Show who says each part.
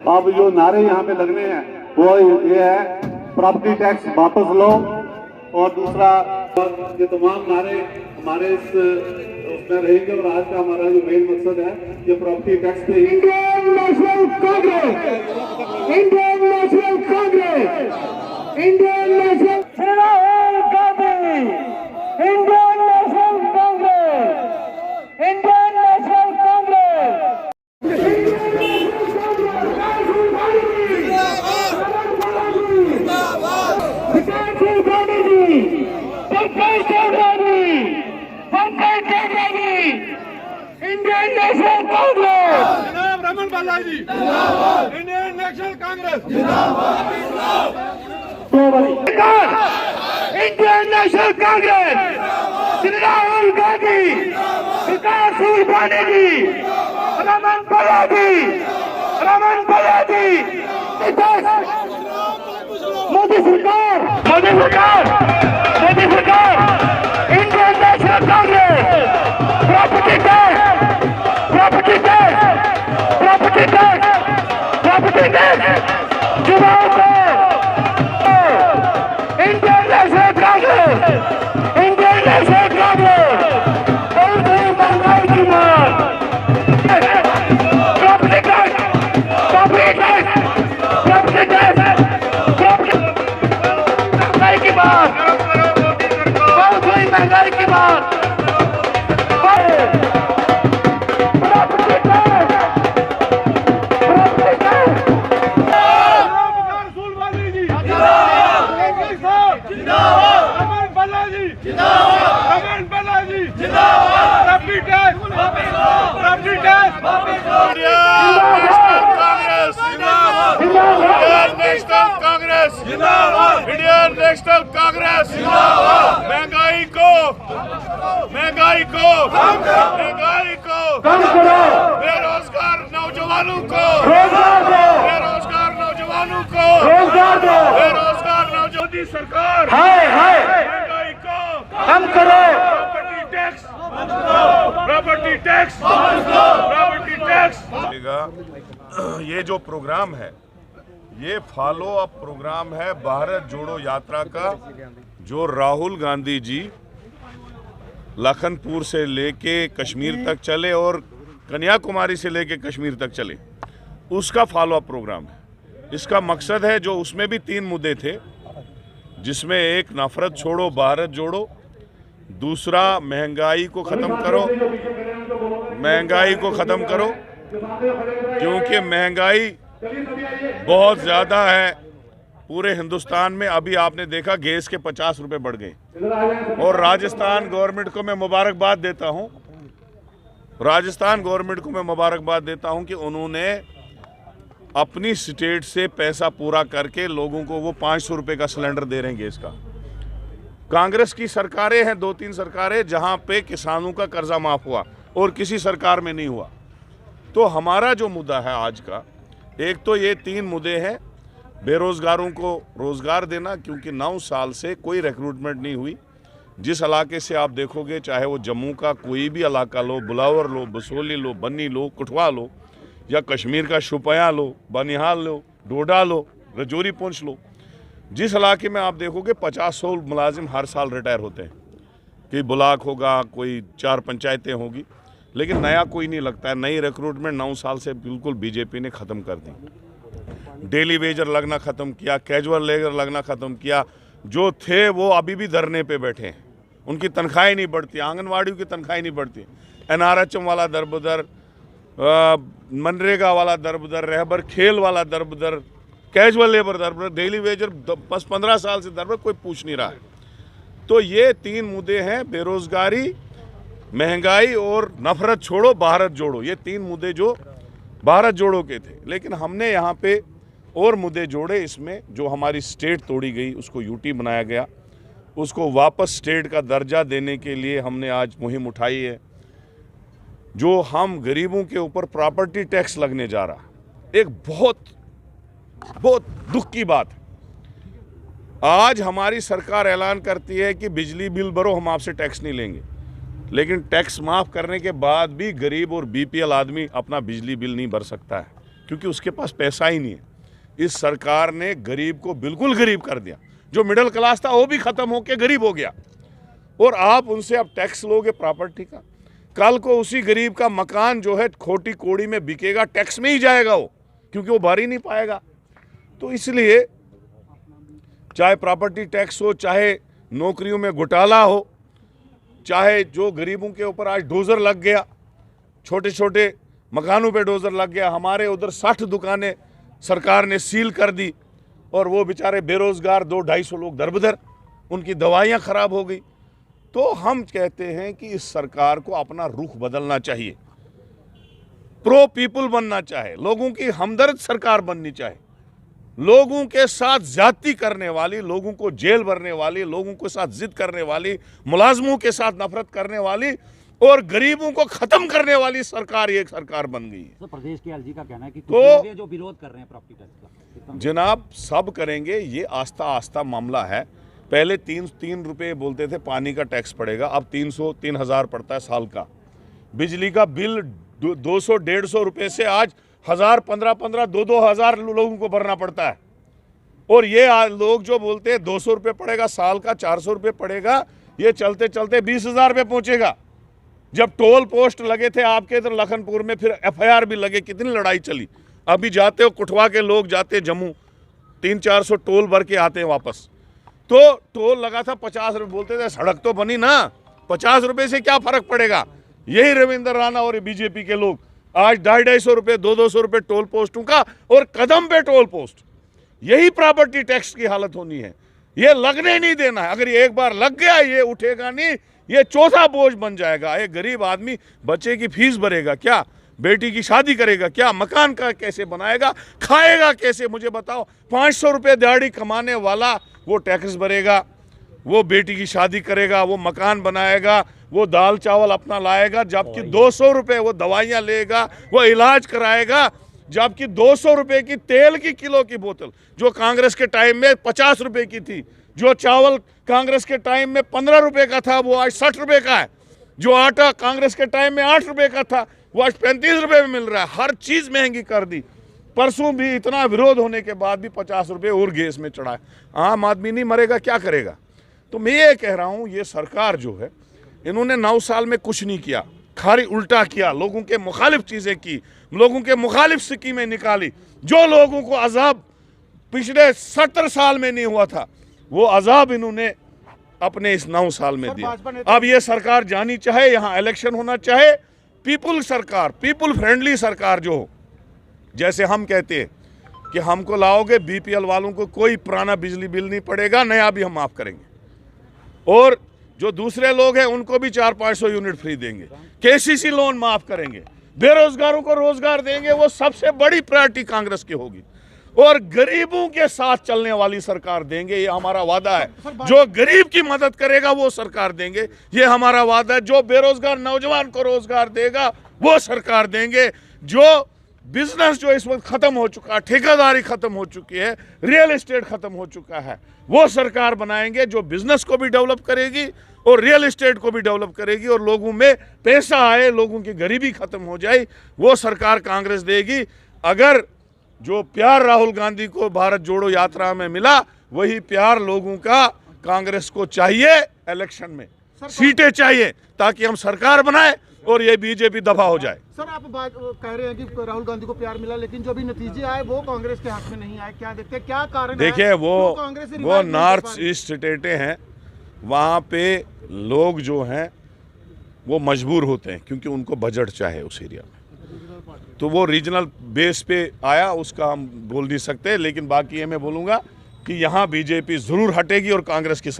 Speaker 1: अब जो नारे यहाँ पे लगने हैं वो ये है, प्रॉपर्टी टैक्स वापस लो, और दूसरा ये तमाम नारे हमारे इस उसमें रहेंगे। और आज का हमारा जो मेन मकसद है ये प्रॉपर्टी टैक्स पे ही।
Speaker 2: Indian National Congress, Indian National Congress, Indian National Rahul Gandhi, Indian National Congress, Indian National Congress, Indian National Congress,
Speaker 3: जनाब Raman Balaji, Indian National Congress,
Speaker 2: Indian National Congress, Shri Rahul Gandhi, Vikas Banerjee, Raman Balaji, Modi सरकार, Indian National Congress, property tax चुनाव को, इंडियन नेशनल कांग्रेस, और भी महंगाई की मार, प्रॉपर्टी टैक्स, महंगाई की मार, बहुत हुई महंगाई की मार।
Speaker 3: इंडियन नेशनल कांग्रेस, महंगाई को
Speaker 2: कम करो,
Speaker 3: बेरोजगार नौजवानों को
Speaker 2: रोजगार दो,
Speaker 3: मोदी सरकार
Speaker 2: हाय
Speaker 3: महंगाई को
Speaker 2: कम करो,
Speaker 3: प्रॉपर्टी टैक्स। ये जो प्रोग्राम है ये फॉलो अप प्रोग्राम है भारत जोड़ो यात्रा का, जो राहुल गांधी जी लखनपुर से लेके कश्मीर तक चले और कन्याकुमारी से लेके कश्मीर तक चले, उसका फॉलो अप प्रोग्राम है। इसका मकसद है, जो उसमें भी 3 मुद्दे थे, जिसमें एक नफरत छोड़ो भारत जोड़ो, दूसरा महंगाई को ख़त्म करो, क्योंकि महंगाई बहुत ज़्यादा है पूरे हिंदुस्तान में। अभी आपने देखा गैस के 50 रुपए बढ़ गए, और राजस्थान गवर्नमेंट को मैं मुबारकबाद देता हूं कि उन्होंने अपनी स्टेट से पैसा पूरा करके लोगों को वो 500 रुपए का सिलेंडर दे रहे हैं गैस का। कांग्रेस की सरकारें हैं, 2-3 सरकारें, जहां पे किसानों का कर्जा माफ हुआ और किसी सरकार में नहीं हुआ। तो हमारा जो मुद्दा है आज का, एक तो ये 3 मुद्दे हैं। बेरोजगारों को रोजगार देना, क्योंकि 9 साल से कोई रिक्रूटमेंट नहीं हुई। जिस इलाके से आप देखोगे, चाहे वो जम्मू का कोई भी इलाका लो, बुलावर लो, बसोली लो, बन्नी लो, कठुआ लो, या कश्मीर का शुपया लो, बनिहाल लो, डोडा लो, रजौरी पुंछ लो, जिस इलाके में आप देखोगे 50-100 मुलाजिम हर साल रिटायर होते हैं। कोई ब्लॉक होगा, कोई 4 पंचायतें होगी, लेकिन नया कोई नहीं लगता है। नई रिक्रूटमेंट 9 साल से बिल्कुल बीजेपी ने ख़त्म कर दी। डेली वेजर लगना ख़त्म किया, कैजुअल लेबर लगना ख़त्म किया। जो थे वो अभी भी धरने पे बैठे हैं, उनकी तनख्वाहें नहीं बढ़ती, आंगनवाड़ियों की तनख्वाहें नहीं बढ़ती, NRHM वाला दरबदर, मनरेगा वाला दरबदर, रहबर खेल वाला दरबदर, कैजुअल लेबर दरबदर, डेली वेजर 10-15 साल से दरबदर, कोई पूछ नहीं रहा है। तो ये 3 मुद्दे हैं, बेरोजगारी, महंगाई और नफरत छोड़ो भारत जोड़ो। ये 3 मुद्दे जो भारत जोड़ो के थे, लेकिन हमने यहाँ पे और मुद्दे जोड़े। इसमें जो हमारी स्टेट तोड़ी गई उसको यूटी बनाया गया, उसको वापस स्टेट का दर्जा देने के लिए हमने आज मुहिम उठाई है। जो हम गरीबों के ऊपर प्रॉपर्टी टैक्स लगने जा रहा, एक बहुत दुख की बात है। आज हमारी सरकार ऐलान करती है कि बिजली बिल भरो, हम आपसे टैक्स नहीं लेंगे, लेकिन टैक्स माफ़ करने के बाद भी गरीब और बीपीएल आदमी अपना बिजली बिल नहीं भर सकता है। क्योंकि उसके पास पैसा ही नहीं है। इस सरकार ने गरीब को बिल्कुल गरीब कर दिया। जो मिडिल क्लास था वो भी खत्म होकर गरीब हो गया। और आप उनसे अब टैक्स लोगे प्रॉपर्टी का। कल को उसी गरीब का मकान जो है खोटी कोड़ी में बिकेगा, टैक्स में ही जाएगा वो, क्योंकि वो भर ही नहीं पाएगा। तो इसलिए चाहे प्रॉपर्टी टैक्स हो, चाहे नौकरियों में घोटाला हो, चाहे जो गरीबों के ऊपर आज डोजर लग गया, छोटे छोटे मकानों पे डोजर लग गया। हमारे उधर 60 दुकानें सरकार ने सील कर दी और वो बेचारे बेरोजगार 200-250 लोग दरबदर, उनकी दवाइयाँ खराब हो गई। तो हम कहते हैं कि इस सरकार को अपना रुख बदलना चाहिए, प्रो पीपल बनना चाहिए, लोगों की हमदर्द सरकार बननी चाहिए। लोगों के साथ ज्यादती करने वाली, लोगों को जेल भरने वाली, लोगों के साथ जिद करने वाली, मुलाजमों के साथ नफरत करने वाली और गरीबों को खत्म करने वाली सरकार एक सरकार बन गई है।
Speaker 4: तो प्रदेश के एलजी का कहना है कि कुछ
Speaker 3: तो
Speaker 4: लोग हैं जो विरोध कर रहे हैं प्रॉपर्टी टैक्स का।
Speaker 3: जनाब सब करेंगे, ये आस्ता आस्ता मामला है। पहले 3 रुपए बोलते थे पानी का टैक्स पड़ेगा, अब 300-3000 पड़ता है साल का। बिजली का बिल 200-150 रुपए से आज 1000, 1500, 2-2000 लोगों को भरना पड़ता है। और ये लोग जो बोलते हैं 200 रुपये पड़ेगा साल का, 400 रुपये पड़ेगा, ये चलते चलते 20,000 रुपये पहुंचेगा। जब टोल पोस्ट लगे थे आपके इधर लखनपुर में, फिर FIR भी लगे, कितनी लड़ाई चली। अभी जाते हो कुठवा के लोग जाते जम्मू, 300-400 टोल भर के आते हैं वापस। तो टोल लगा था 50 रुपये, बोलते थे सड़क तो बनी ना, 50 रुपये से क्या फर्क पड़ेगा। यही रविंद्र राणा और बीजेपी के लोग आज 250 रुपये, 200 रुपये टोल पोस्टों का, और कदम पे टोल पोस्ट। यही प्रॉपर्टी टैक्स की हालत होनी है, ये लगने नहीं देना है। अगर ये एक बार लग गया ये उठेगा नहीं, ये चौथा बोझ बन जाएगा। एक गरीब आदमी बच्चे की फीस भरेगा क्या, बेटी की शादी करेगा क्या, मकान का कैसे बनाएगा, खाएगा कैसे, मुझे बताओ। 500 रुपये दिहाड़ी कमाने वाला वो टैक्स भरेगा, वो बेटी की शादी करेगा, वो मकान बनाएगा, वो दाल चावल अपना लाएगा, जबकि 200 रुपये वो दवाइयाँ लेगा, वो इलाज कराएगा। जबकि 200 रुपये की तेल की किलो की बोतल जो कांग्रेस के टाइम में 50 रुपये की थी, जो चावल कांग्रेस के टाइम में 15 रुपये का था वो आज 60 रुपये का है, जो आटा कांग्रेस के टाइम में 8 रुपये का था वो आज 35 रुपये में मिल रहा है। हर चीज़ महंगी कर दी। परसों भी इतना विरोध होने के बाद भी 50 रुपये और गैस में चढ़ा है। आम आदमी नहीं मरेगा, क्या करेगा। तो मैं ये कह रहा हूँ, ये सरकार जो है, इन्होंने 9 साल में कुछ नहीं किया, खाली उल्टा किया, लोगों के मुखालिफ चीज़ें की, लोगों के मुखालिफ स्कीमें निकाली। जो लोगों को अजाब पिछले 70 साल में नहीं हुआ था, वो अजाब इन्होंने अपने इस 9 साल में दिया। अब ये सरकार जानी चाहे, यहाँ इलेक्शन होना चाहे, पीपुल सरकार, पीपुल फ्रेंडली सरकार जो हो, जैसे हम कहते हैं कि हमको लाओगे BPL वालों को कोई पुराना बिजली बिल नहीं पड़ेगा, नया भी हम माफ़ करेंगे, और जो दूसरे लोग हैं उनको भी 400-500 यूनिट फ्री देंगे, KCC लोन माफ़ करेंगे, बेरोजगारों को रोजगार देंगे। वो सबसे बड़ी प्रायोरिटी कांग्रेस की होगी, और गरीबों के साथ चलने वाली सरकार देंगे, ये हमारा वादा है। जो गरीब की मदद करेगा वो सरकार देंगे, ये हमारा वादा है। जो बेरोजगार नौजवान को रोजगार देगा वो सरकार देंगे। जो बिजनेस जो इस वक्त खत्म हो चुका है, ठेकेदारी खत्म हो चुकी है, रियल एस्टेट खत्म हो चुका है, वो सरकार बनाएंगे जो बिजनेस को भी डेवलप करेगी और रियल एस्टेट को भी डेवलप करेगी, और लोगों में पैसा आए, लोगों की गरीबी खत्म हो जाए, वो सरकार कांग्रेस देगी। अगर जो प्यार राहुल गांधी को भारत जोड़ो यात्रा में मिला, वही प्यार लोगों का कांग्रेस को चाहिए। इलेक्शन में सीटें चाहिए ताकि हम सरकार बनाए और ये बीजेपी दफा हो जाए।
Speaker 5: सर, आप बात कह रहे हैं कि राहुल गांधी को प्यार मिला, लेकिन जो भी नतीजे आए वो कांग्रेस के हाथ में नहीं आए, क्या देखते हैं, क्या कारण है?
Speaker 3: देखिए, वो
Speaker 5: रिवाइव
Speaker 3: नॉर्थ
Speaker 5: नहीं
Speaker 3: ईस्ट स्टेटें हैं, वहाँ पे लोग जो हैं वो मजबूर होते हैं क्योंकि उनको बजट चाहे उस एरिया में, तो वो रीजनल बेस पे आया, उसका हम बोल नहीं सकते। लेकिन बाकी ये मैं बोलूँगा कि यहाँ बीजेपी ज़रूर हटेगी और कांग्रेस की